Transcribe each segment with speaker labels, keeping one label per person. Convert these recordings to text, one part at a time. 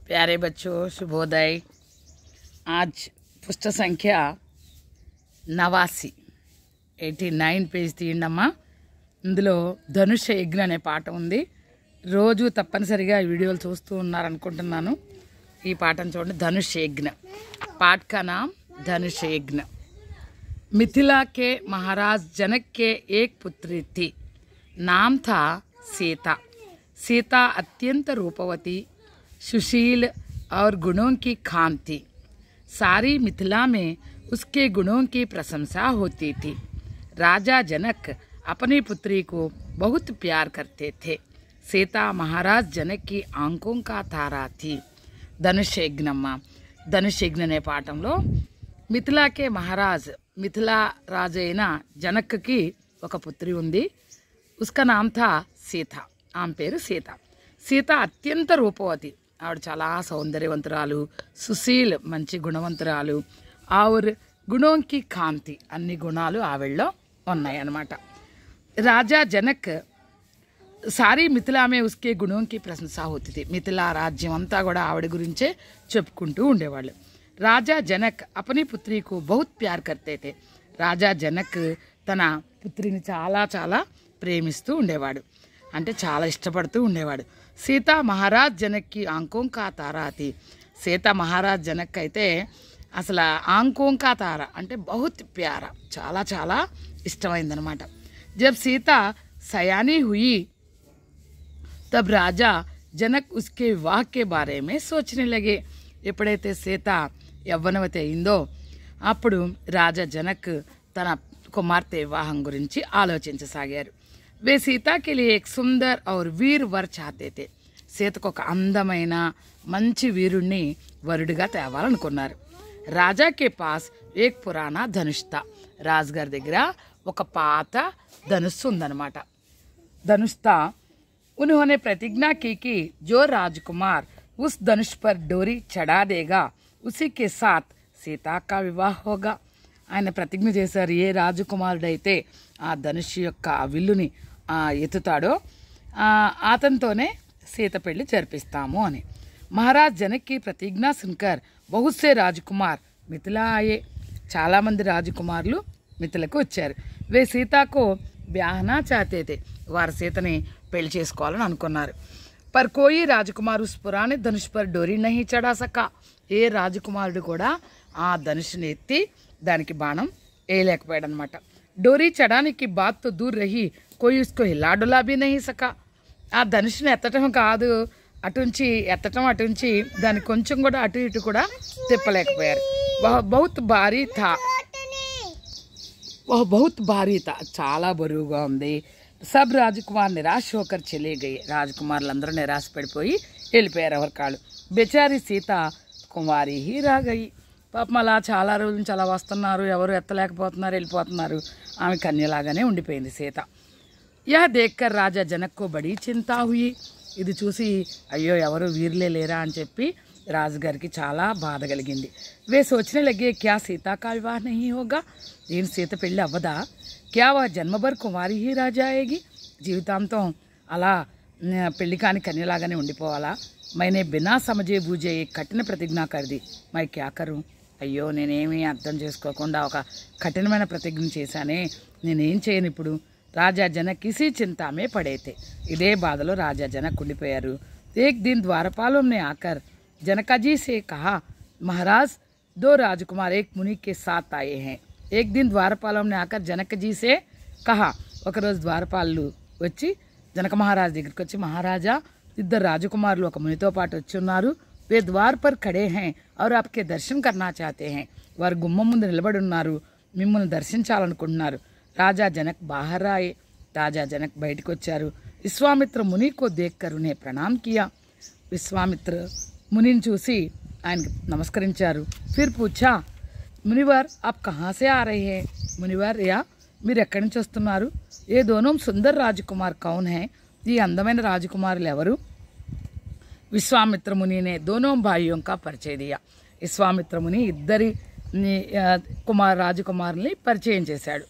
Speaker 1: प्यारे बच्चों, शुभोदय। आज पुस्तक संख्या 89 పేజ్ తీయండమ్మా। ఇందులో ధనుష యజ్ఞ అనే పాట ఉంది। రోజు తప్పనిసరిగా ఈ వీడియోలు చూస్తూ ఉన్నారనుకుంటున్నాను। ఈ పాటను చూడండి, ధనుష యజ్ఞ। पाठ का नाम धनुष यज्ञ। मिथिला के महाराज जनक के एक पुत्री थी, नाम था सीता। सीता अत्यंत रूपवती, सुशील और गुणों की खान थी। सारी मिथिला में उसके गुणों की प्रशंसा होती थी। राजा जनक अपनी पुत्री को बहुत प्यार करते थे। सीता महाराज जनक की आंखों का तारा थी। धनुष यज्ञम्मा। धनुष यज्ञ అనే పాఠంలో మిథిలాకే మహారాజ్, మిథిలా రాజు అయిన జనక్కి ఒక పుత్రి ఉంది। ఉస్కా నామ్ థా సీత, ఆమె పేరు సీత। సీత అత్యంత రూపవతి, ఆవిడ చాలా సౌందర్యవంతురాలు, సుశీల్ మంచి గుణవంతురాలు, ఆవిర్ గుణోంకి కాంతి అన్ని గుణాలు ఆవిడలో ఉన్నాయి అన్నమాట। రాజా జనక్ सारी मिथिला में उसके गुणों की प्रशंसा होती थी। मिथिला राज्यम अंता కూడా ఆవిడ గురించే చెప్పుకుంటూ ఉండేవాళ్ళు। రాజా జనక్ अपनी पुत्री को बहुत प्यार करते थे। రాజా జనక్ తన పుత్రిని చాలా చాలా ప్రేమిస్తూ ఉండేవాడు, అంటే చాలా ఇష్టపడుతూ ఉండేవాడు। సీతా మహారాజ్ జనక్కి ఆంఖోं का तारा थी। సీతా మహారాజ్ జనక్ అయితే అసలు ఆంఖోं का तारा అంటే बहुत प्यारा, చాలా చాలా ఇష్టమైందనమాట। जब सीता सयानी हुई तब राजा जनक उसके विवाह के बारे में सोचने लगे। ఎప్పుడైతే సీత యవ్వనవతి అయిందో అప్పుడు రాజా జనక్ తన కుమార్తె వివాహం గురించి ఆలోచించసాగారు। వే సీతా के लिए एक सुंदर और वीर वर चाहते थे। సీతకు ఒక అందమైన మంచి వీరుణ్ణి వరుడిగా తేవాలనుకున్నారు। రాజా के पास एक पुराना धनुष था। రాజుగారి దగ్గర ఒక పాత ధనుస్సు ఉందన్నమాట। ధనుష్ था। उन्होंने प्रतिज्ञा की कि जो राजकुमार उस धनुष पर डोरी चढ़ा देगा उसी के साथ सीता का विवाह होगा। ఆయన ప్రతిజ్ఞ చేశారు, ఏ రాజకుమారుడైతే ఆ ధనుష్ యొక్క ఆ విల్లుని ఎత్తుతాడో అతనితోనే సీత పెళ్లి జరిపిస్తాము అని। మహారాజ్ జనక్ की प्रतिज्ञा सुनकर बहुत से राजकुमार मिथिला आए। చాలామంది రాజకుమారులు మిథిలకు వచ్చారు। వే సీతాకు బ్యాహనా చాహతే थे, వారు సీతని పెళ్లి చేసుకోవాలని అనుకున్నారు। పర్ కోయి రాజకుమార్ ఉస్ పురాణే ధనుష్ పర్ డోరీ నహీ చడా సకా, ఏ రాజకుమారుడు కూడా ఆ ధనుషుని ఎత్తి దానికి బాణం వేయలేకపోయాడు అనమాట। డోరీ చడానికి బాత్ తో దూర్ రహి కోయి ఉస్కో హిలా డొలా భీ నహీ సకా, ఆ ధనుషుని ఎత్తటం కాదు, అటుంచి దాన్ని కొంచెం కూడా అటు ఇటు కూడా తిప్పలేకపోయారు। బహుత్ భారీ థా, బహుత్ భారీ థా, చాలా బరువుగా ఉంది। सब राजकुमार निराश होकर चले गए। రాజకుమారులందరూ నిరాశ పడిపోయి వెళ్ళిపోయారు ఎవరి కాళ్ళు। బెచారి సీత కుమారి హీ రాగయి, పాపం అలా చాలా రోజుల నుంచి అలా వస్తున్నారు, ఎవరు ఎత్తలేకపోతున్నారు, వెళ్ళిపోతున్నారు, ఆమె కన్యలాగానే ఉండిపోయింది సీత। యహ దేక్కర్ రాజా జనక్ కో బడీ చింతా హుయి, ఇది చూసి అయ్యో ఎవరు వీరులే లేరా అని చెప్పి రాజుగారికి చాలా బాధ కలిగింది। వే సోచనే లగే క్యా సీతా కా వివాహ నహీ హోగా, దీని సీత పెళ్ళి అవ్వదా, క్యా వా జన్మభర్ కుమారి హీ రాజా అయ్యేగి, జీవితాంతం అలా పెళ్లి కాని కన్యలాగానే ఉండిపోవాలా। మైనే బినా సమజే బూజే కఠిన ప్రతిజ్ఞ కర్ది, మై క్యా కరు, అయ్యో నేనేమీ అర్థం చేసుకోకుండా ఒక కఠినమైన ప్రతిజ్ఞ చేశానే, నేనేం చేయను ఇప్పుడు। రాజా జనక్ కిసి చింతామే పడైతే, ఇదే బాధలో రాజా జనక్ ఉండిపోయారు। ఏక్ దిన్ ద్వారపాలం నే ఆకర్ जनकाजी से कहा, महाराज दो राजकुमार एक मुनि के साथ आए हैं। एक दिन द्वारपालों ने आकर जनक जी से कहा, ఒక రోజు ద్వారపాలు వచ్చి జనక మహారాజ్ దగ్గరికి వచ్చి, మహారాజా ఇద్దరు రాజకుమారులు ఒక మునితో పాటు వచ్చి ఉన్నారు। వే ద్వార్ పర్ ఖడే हैं और आपके दर्शन करना चाहते हैं, వారు గుమ్మం ముందు నిలబడి ఉన్నారు, మిమ్మల్ని దర్శించాలనుకుంటున్నారు। రాజా జనక్ బాహర్ ఆయే, రాజా జనక్ బయటకు వచ్చారు। విశ్వామిత్ర ముని को देखकर उन्हें प्रणाम किया, విశ్వామిత్ర మునిని చూసి ఆయనకి నమస్కరించారు। ఫిర్ పూఛా, మునివర్ ఆప్ కహా సే ఆ రహే హై, మునివర్ యా మీరు ఎక్కడి నుంచి వస్తున్నారు। ఏ దోనో సుందర్ రాజకుమార్ కౌన్ హై, ఈ అందమైన రాజకుమారులు ఎవరు। విశ్వామిత్ర మునినే దోనో భాయియోం కా పరిచయ దియా, విశ్వామిత్ర ముని ఇద్దరి రాజకుమారుల్ని పరిచయం చేశాడు।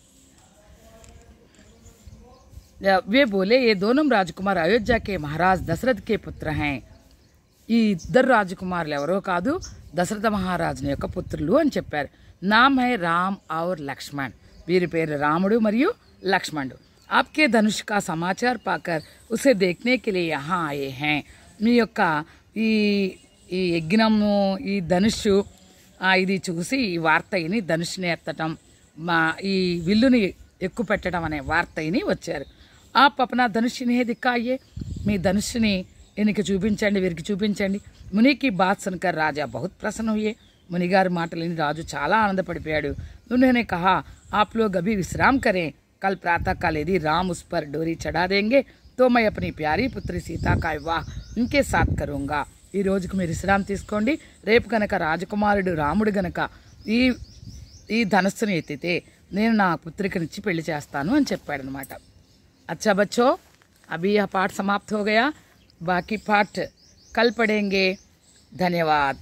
Speaker 1: वे बोले, ये दोनों राजकुमार अयोध्या के महाराज दशरथ के पुत्र हैं। ఈ ఇద్దరు రాజకుమారులు ఎవరో కాదు, దశరథ మహారాజుని యొక్క పుత్రులు అని చెప్పారు. నామ్ హై రామ్ ఔర్ లక్ష్మణ్. వీరి పేరు రాముడు మరియు లక్ష్మణుడు. ఆప్కే ధనుష్ కా సమాచార్ పాకర్ ఉసే దేఖ్నే కే లియే యహాं ఆయే హై. మీ యొక్క ఈ యజ్ఞము, ఈ ధనుషు ఇది చూసి ఈ వార్తయిని, ధనుష్ని ఎత్తటం, ఈ విల్లుని ఎక్కువ పెట్టడం అనే వార్తయిని వచ్చారు. ఆప్ అప్నా ధనుష్ని దిక్కాయే. మీ ధనుష్ని ఈయనకి చూపించండి, వీరికి చూపించండి. మునికి బాత్ సున్కర్ రాజా బహుత్ ప్రసన్న హుయే. మునిగారి మాటలని రాజు చాలా ఆనందపడిపోయాడు. उन्होंने कहा आप लोग अभी विश्राम करें, कल प्रातः काल यदि राम उस पर डोरी चढ़ा देंगे तो मैं अपनी प्यारी पुत्री सीता का विवाह इनके साथ करूँगा. ఈ రోజుకు మీరు విశ్రాంతి తీసుకోండి. రేపు కనుక రాజకుమారుడు రాముడు గనక ఈ ధనస్సును ఎత్తితే నేను నా పుత్రికనిచ్చి పెళ్లి చేస్తాను అని చెప్పాడనమాట. अच्छा बच्चों, अभी यह पाठ समाप्त हो गया. बाकी पाठ कल पढ़ेंगे. धन्यवाद.